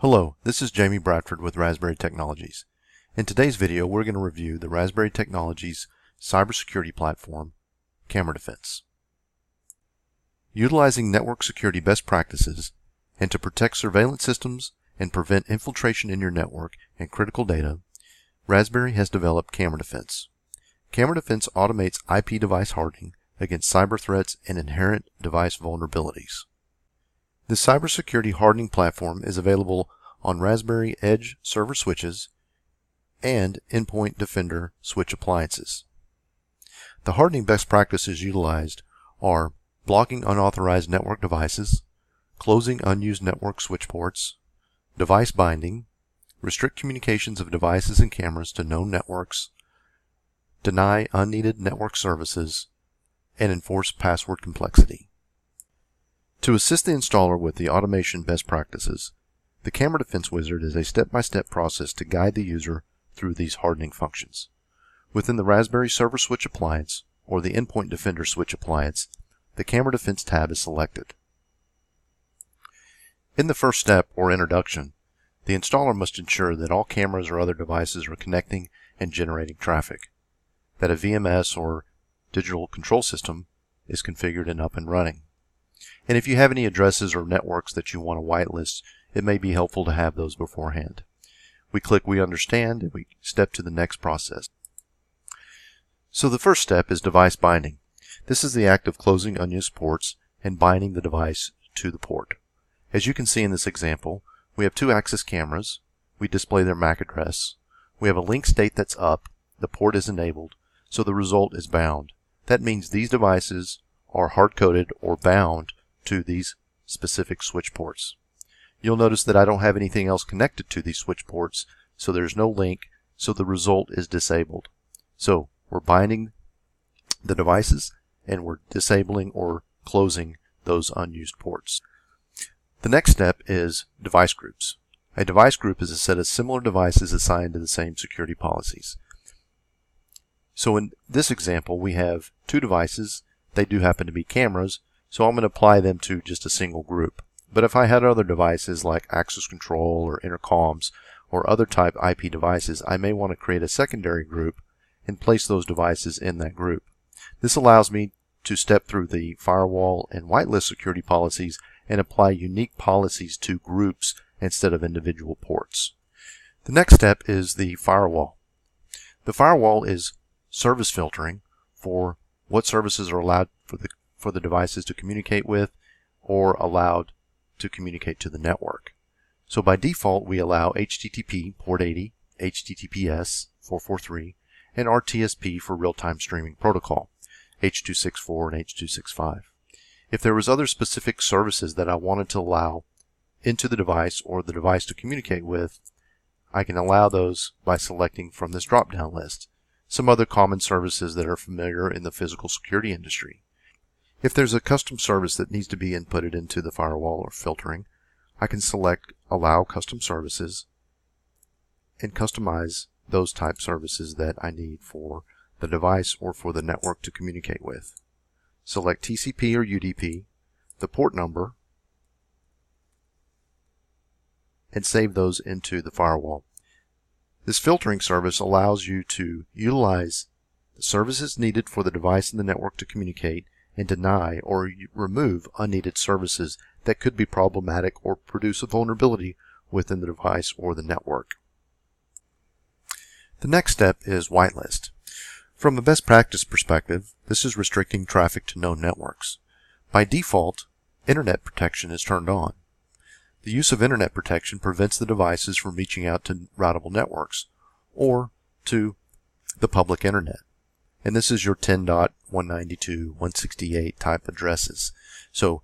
Hello, this is Jamie Bradford with Razberi Technologies. In today's video, we're going to review the Razberi Technologies cybersecurity platform, CameraDefense. Utilizing network security best practices and to protect surveillance systems and prevent infiltration in your network and critical data, Razberi has developed CameraDefense. CameraDefense automates IP device hardening against cyber threats and inherent device vulnerabilities. The cybersecurity hardening platform is available on Razberi Edge server switches and Endpoint Defender switch appliances. The hardening best practices utilized are blocking unauthorized network devices, closing unused network switch ports, device binding, restrict communications of devices and cameras to known networks, deny unneeded network services, and enforce password complexity. To assist the installer with the automation best practices, the CameraDefense Wizard is a step-by-step process to guide the user through these hardening functions. Within the Razberi Server Switch Appliance or the Endpoint Defender Switch Appliance, the CameraDefense tab is selected. In the first step, or introduction, the installer must ensure that all cameras or other devices are connecting and generating traffic, that a VMS or digital control system is configured and up and running. And if you have any addresses or networks that you want to whitelist, it may be helpful to have those beforehand. We click We Understand and we step to the next process. So the first step is device binding. This is the act of closing unused ports and binding the device to the port. As you can see in this example, we have two access cameras. We display their MAC address. We have a link state that's up. The port is enabled, so the result is bound. That means these devices are hard-coded or bound to these specific switch ports. You'll notice that I don't have anything else connected to these switch ports, so there's no link, so the result is disabled. So we're binding the devices and we're disabling or closing those unused ports. The next step is device groups. A device group is a set of similar devices assigned to the same security policies. So in this example, we have two devices. They do happen to be cameras, so I'm going to apply them to just a single group. But if I had other devices like access control or intercoms or other type IP devices, I may want to create a secondary group and place those devices in that group. This allows me to step through the firewall and whitelist security policies and apply unique policies to groups instead of individual ports. The next step is the firewall. The firewall is service filtering for what services are allowed for the devices to communicate with or allowed to communicate to the network. So by default, we allow HTTP port 80, HTTPS 443, and RTSP for real-time streaming protocol, H.264 and H.265. If there was other specific services that I wanted to allow into the device or the device to communicate with, I can allow those by selecting from this drop-down list. Some other common services that are familiar in the physical security industry. If there's a custom service that needs to be inputted into the firewall or filtering, I can select Allow Custom Services and customize those type services that I need for the device or for the network to communicate with. Select TCP or UDP, the port number, and save those into the firewall. This filtering service allows you to utilize the services needed for the device and the network to communicate and deny or remove unneeded services that could be problematic or produce a vulnerability within the device or the network. The next step is whitelist. From a best practice perspective, this is restricting traffic to known networks. By default, internet protection is turned on. The use of internet protection prevents the devices from reaching out to routable networks or to the public internet. And this is your 10.192.168 type addresses. So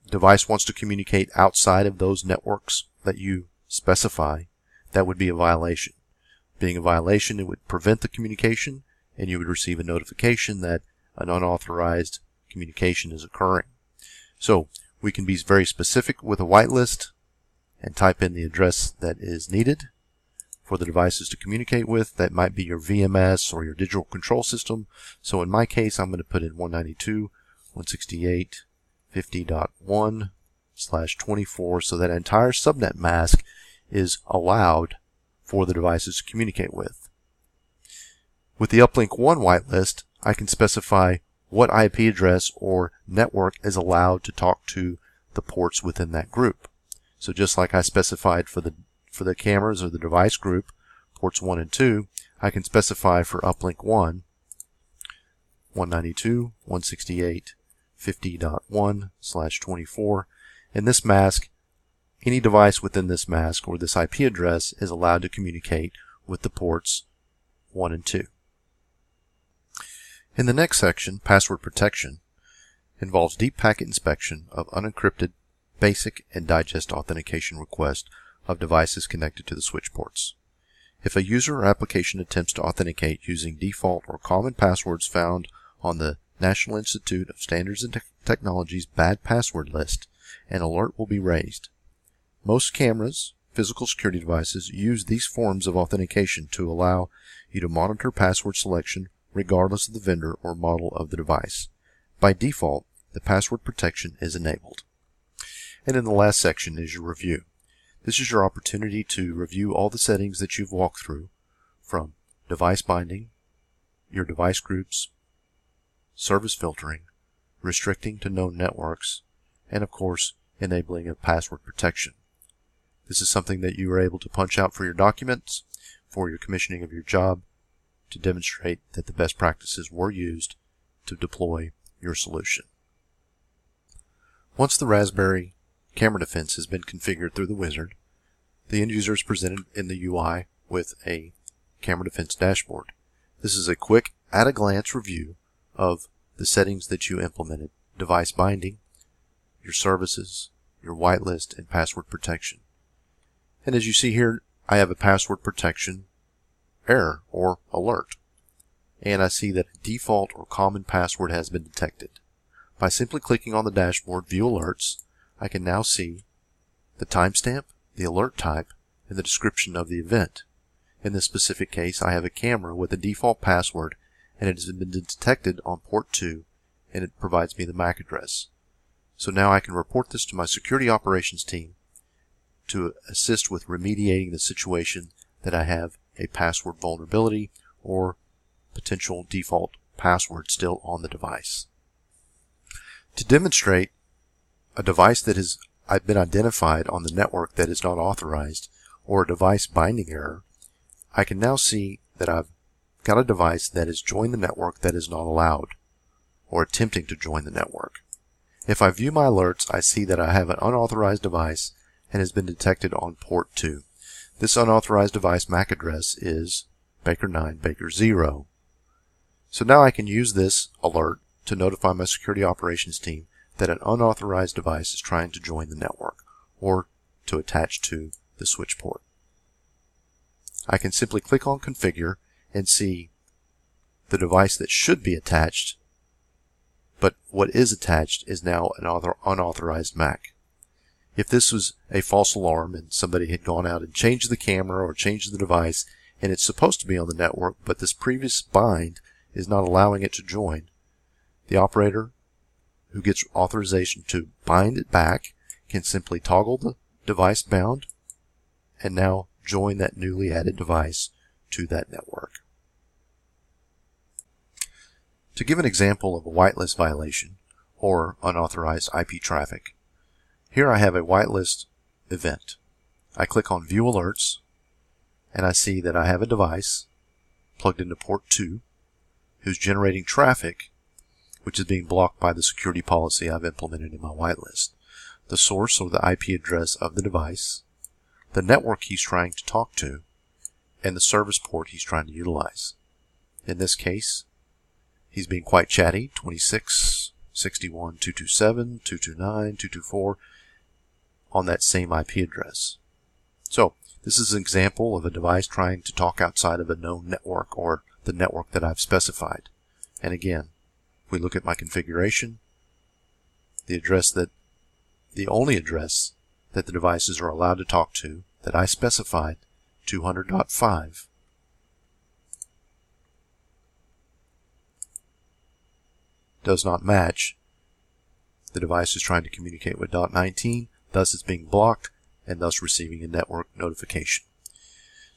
device wants to communicate outside of those networks that you specify, that would be a violation. Being a violation, it would prevent the communication and you would receive a notification that an unauthorized communication is occurring. So we can be very specific with a whitelist and type in the address that is needed for the devices to communicate with. That might be your VMS or your digital control system. So in my case, I'm going to put in 192.168.50.1 202.168.1.24, so that entire subnet mask is allowed for the devices to communicate with. With the uplink 1 whitelist, I can specify what IP address or network is allowed to talk to the ports within that group. So just like I specified for the cameras or the device group, ports 1 and 2, I can specify for uplink 1, 192.168.50.1/24. In this mask, any device within this mask or this IP address is allowed to communicate with the ports 1 and 2. In the next section, password protection involves deep packet inspection of unencrypted basic and digest authentication requests of devices connected to the switch ports. If a user or application attempts to authenticate using default or common passwords found on the National Institute of Standards and Technology's bad password list, an alert will be raised. Most cameras, physical security devices, use these forms of authentication to allow you to monitor password selection regardless of the vendor or model of the device. By default, the password protection is enabled. And in the last section is your review. This is your opportunity to review all the settings that you've walked through, from device binding, your device groups, service filtering, restricting to known networks, and of course, enabling of password protection. This is something that you are able to punch out for your documents, for your commissioning of your job, to demonstrate that the best practices were used to deploy your solution. Once the Razberi CameraDefense has been configured through the wizard, the end user is presented in the UI with a CameraDefense dashboard. This is a quick, at-a-glance review of the settings that you implemented: device binding, your services, your whitelist, and password protection. And as you see here, I have a password protection error or alert, and I see that a default or common password has been detected. By simply clicking on the dashboard View Alerts, I can now see the timestamp, the alert type, and the description of the event. In this specific case, I have a camera with a default password, and it has been detected on port 2, and it provides me the MAC address. So now I can report this to my security operations team to assist with remediating the situation that I have a password vulnerability or potential default password still on the device. To demonstrate a device that has been identified on the network that is not authorized, or a device binding error, I can now see that I've got a device that has joined the network that is not allowed, or attempting to join the network. If I view my alerts, I see that I have an unauthorized device and has been detected on port 2. This unauthorized device MAC address is Baker 9, Baker 0. So now I can use this alert to notify my security operations team that an unauthorized device is trying to join the network or to attach to the switch port. I can simply click on Configure and see the device that should be attached, but what is attached is now an unauthorized MAC. If this was a false alarm and somebody had gone out and changed the camera or changed the device and it's supposed to be on the network, but this previous bind is not allowing it to join, the operator who gets authorization to bind it back can simply toggle the device bound and now join that newly added device to that network. To give an example of a whitelist violation or unauthorized IP traffic, here I have a whitelist event. I click on View Alerts and I see that I have a device plugged into port 2 who's generating traffic which is being blocked by the security policy I've implemented in my whitelist. The source or the IP address of the device, the network he's trying to talk to, and the service port he's trying to utilize. In this case, he's being quite chatty, 26, 61, 227, 229, 224, on that same IP address. So, this is an example of a device trying to talk outside of a known network or the network that I've specified. And again, if we look at my configuration, the only address that the devices are allowed to talk to that I specified, 200.5, does not match the device is trying to communicate with .19, thus it's being blocked and thus receiving a network notification.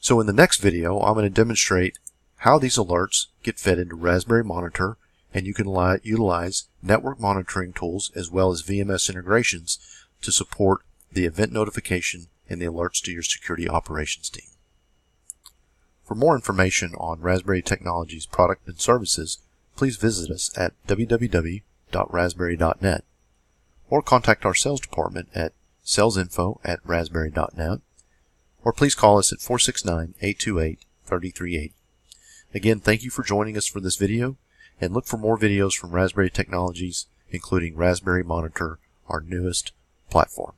So in the next video, I'm going to demonstrate how these alerts get fed into Raspberry Monitor, and you can utilize network monitoring tools as well as VMS integrations to support the event notification and the alerts to your security operations team. For more information on Razberi Technologies product and services, please visit us at www.razberi.net or contact our sales department at salesinfo@razberi.net, or please call us at 469-828-3038. Again, thank you for joining us for this video, and look for more videos from Razberi Technologies, including Raspberry Monitor, our newest platform.